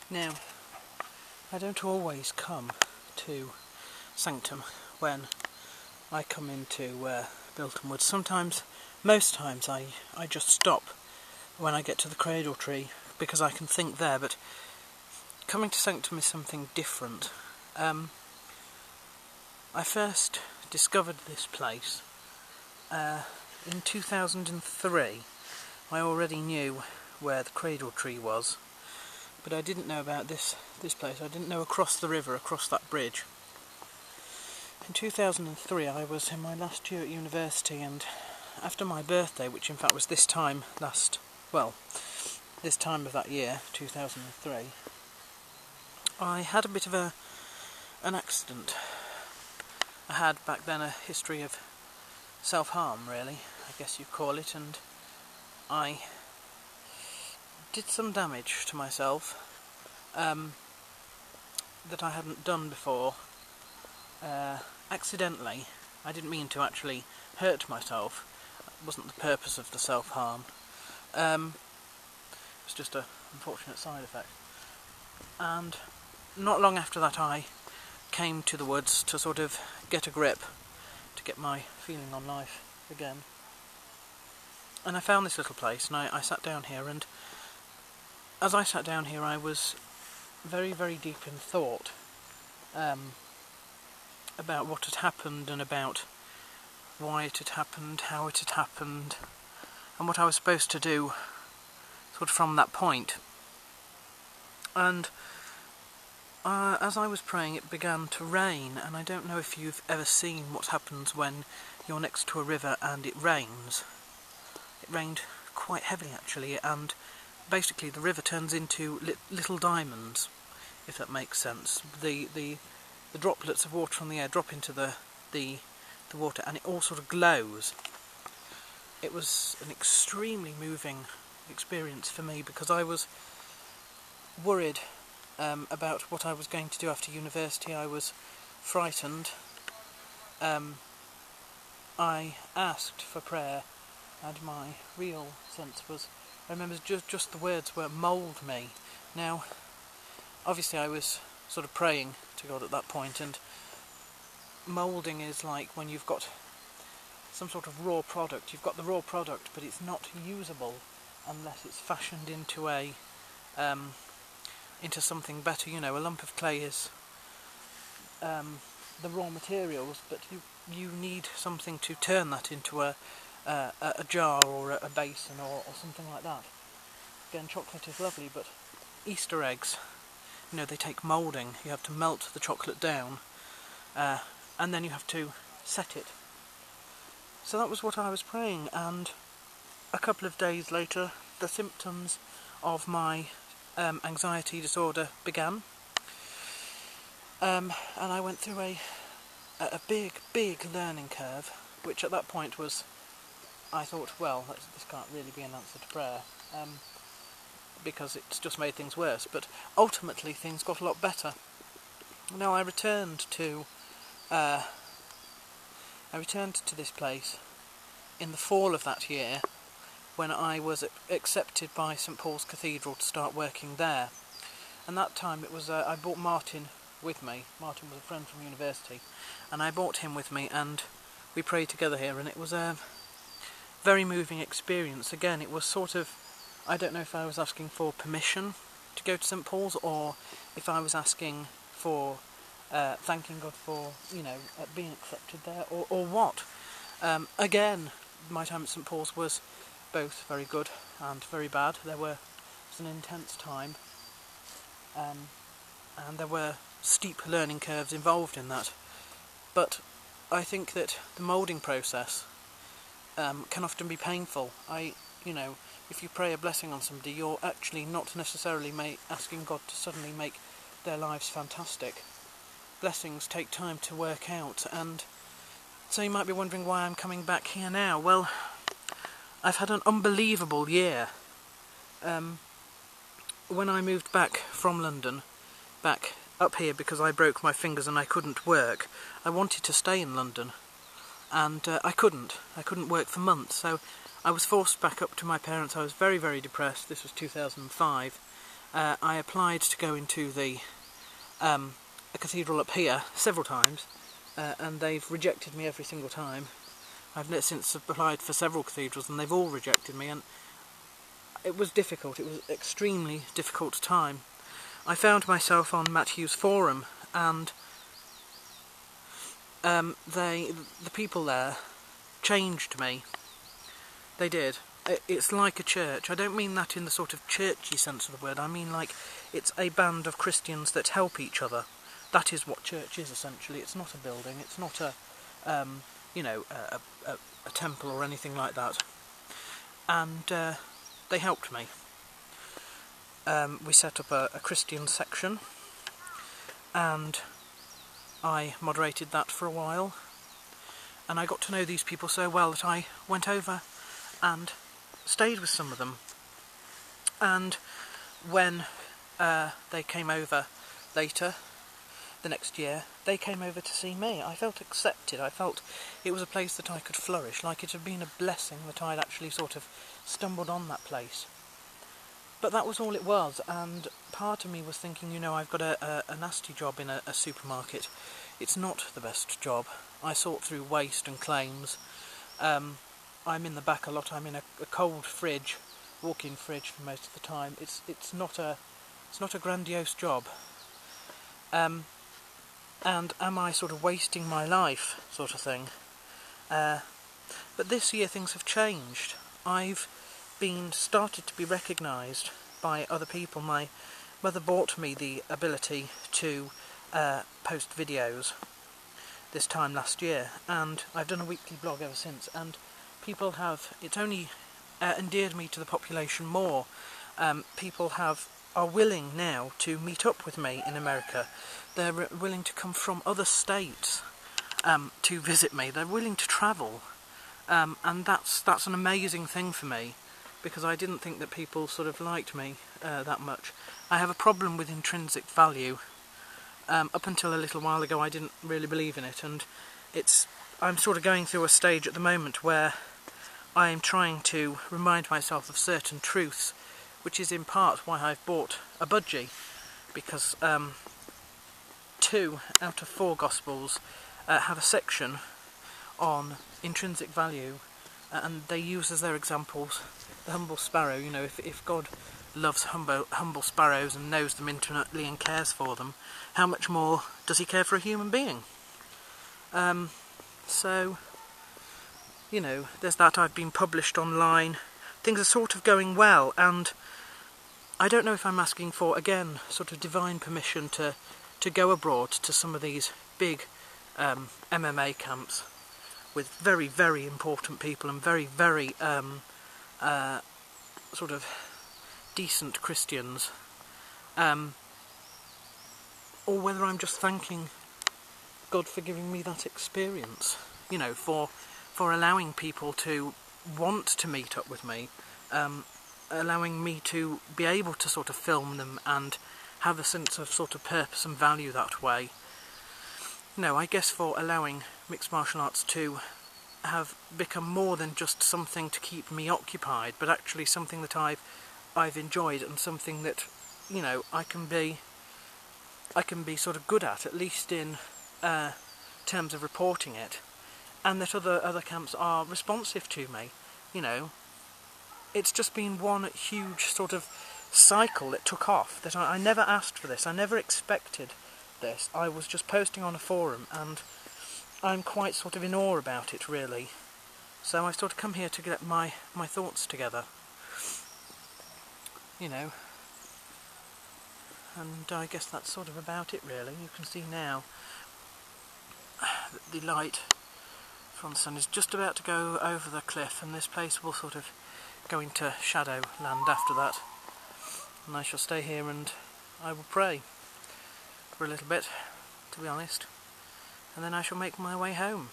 Now, I don't always come to Sanctum when I come into Bilton Woods. Sometimes, most times, I just stop when I get to the cradle tree because I can think there, but coming to Sanctum is something different. I first discovered this place in 2003. I already knew where the cradle tree was, but I didn't know about this place. I didn't know across the river, across that bridge. In 2003 I was in my last year at university, and after my birthday, which in fact was this time of that year, 2003, I had a bit of an accident. I had back then a history of self-harm, really, I guess you'd call it, and I did some damage to myself that I hadn't done before, accidentally. I didn't mean to actually hurt myself. That wasn't the purpose of the self-harm. It was just an unfortunate side effect. And not long after that I came to the woods to sort of get a grip, to get my feeling on life again. And I found this little place, and I sat down here, and as I sat down here I was very, very deep in thought about what had happened, and about why it had happened, how it had happened, and what I was supposed to do sort of from that point. And as I was praying, it began to rain, and I don't know if you've ever seen what happens when you're next to a river and it rains. It rained quite heavily actually, and basically the river turns into little diamonds, if that makes sense. The droplets of water from the air drop into the water, and it all sort of glows. It was an extremely moving experience for me, because I was worried about what I was going to do after university. I was frightened. I asked for prayer, and my real sense was, I remember just the words were, "mould me." Now, obviously I was sort of praying to God at that point, and moulding is like when you've got some sort of raw product. You've got the raw product, but it's not usable unless it's fashioned into into something better. You know, a lump of clay is the raw materials, but you need something to turn that into a jar or a basin or something like that. Again, chocolate is lovely, but Easter eggs, you know, they take moulding. You have to melt the chocolate down, and then you have to set it. So that was what I was praying, and a couple of days later the symptoms of my anxiety disorder began, and I went through a big learning curve, which at that point was, I thought, well, this can't really be an answer to prayer, because it's just made things worse. But ultimately things got a lot better. Now I returned to this place in the fall of that year, when I was accepted by St Paul's Cathedral to start working there. And that time it was I brought Martin with me. Martin was a friend from university, and I brought him with me, and we prayed together here, and it was a very moving experience. Again, it was sort of, I don't know if I was asking for permission to go to St Paul's, or if I was asking for thanking God for, you know, being accepted there, or what. Again, my time at St Paul's was both very good and very bad. It was an intense time, and there were steep learning curves involved in that. But I think that the moulding process can often be painful. You know, if you pray a blessing on somebody, you're actually not necessarily asking God to suddenly make their lives fantastic. Blessings take time to work out, and so you might be wondering why I'm coming back here now. Well, I've had an unbelievable year. When I moved back from London, back up here because I broke my fingers and I couldn't work, I wanted to stay in London, and I couldn't work for months, so I was forced back up to my parents. I was very, very depressed. This was 2005, I applied to go into a cathedral up here several times, and they've rejected me every single time. I've since applied for several cathedrals and they've all rejected me, and it was difficult. It was an extremely difficult time. I found myself on Matt Hughes' forum, and the people there changed me. They did. It's like a church. I don't mean that in the sort of churchy sense of the word. I mean like it's a band of Christians that help each other. That is what church is, essentially. It's not a building. It's not a temple or anything like that. And they helped me. We set up a Christian section, and I moderated that for a while, and I got to know these people so well that I went over and stayed with some of them. And when they came over later, the next year, they came over to see me. I felt accepted. I felt it was a place that I could flourish, like it had been a blessing that I'd actually sort of stumbled on that place. But that was all it was, and part of me was thinking, you know, I've got a nasty job in a supermarket. It's not the best job. I sort through waste and claims. I'm in the back a lot. I'm in a cold fridge, walk-in fridge for most of the time. It's not a grandiose job. And am I sort of wasting my life, sort of thing? But this year things have changed. I've started to be recognised by other people. My mother bought me the ability to post videos this time last year, and I've done a weekly blog ever since, and people have, it's only endeared me to the population more. People are willing now to meet up with me in America. They're willing to come from other states to visit me. They're willing to travel, and that's an amazing thing for me, because I didn't think that people sort of liked me that much. I have a problem with intrinsic value. Up until a little while ago I didn't really believe in it, and I'm sort of going through a stage at the moment where I am trying to remind myself of certain truths, which is in part why I've bought a budgie, because 2 out of 4 Gospels have a section on intrinsic value, and they use as their examples the humble sparrow. You know, if God loves humble sparrows and knows them intimately and cares for them, how much more does he care for a human being? So, you know, there's that. I've been published online. Things are sort of going well, and I don't know if I'm asking for, again, sort of divine permission to go abroad to some of these big MMA camps with very, very important people and very, very sort of decent Christians, or whether I'm just thanking God for giving me that experience, you know, for allowing people to want to meet up with me, allowing me to be able to sort of film them and have a sense of sort of purpose and value that way. No, I guess for allowing mixed martial arts to have become more than just something to keep me occupied, but actually something that I've enjoyed, and something that, you know, I can be sort of good at least in terms of reporting it, and that other camps are responsive to me. You know, it's just been one huge sort of cycle that took off, that I never asked for this, I never expected this. I was just posting on a forum, and I'm quite sort of in awe about it, really. So I sort of come here to get my thoughts together, you know, and I guess that's sort of about it, really. You can see now that the light from the sun is just about to go over the cliff, and this place will sort of go into shadow land after that, and I shall stay here and I will pray for a little bit, to be honest, and then I shall make my way home.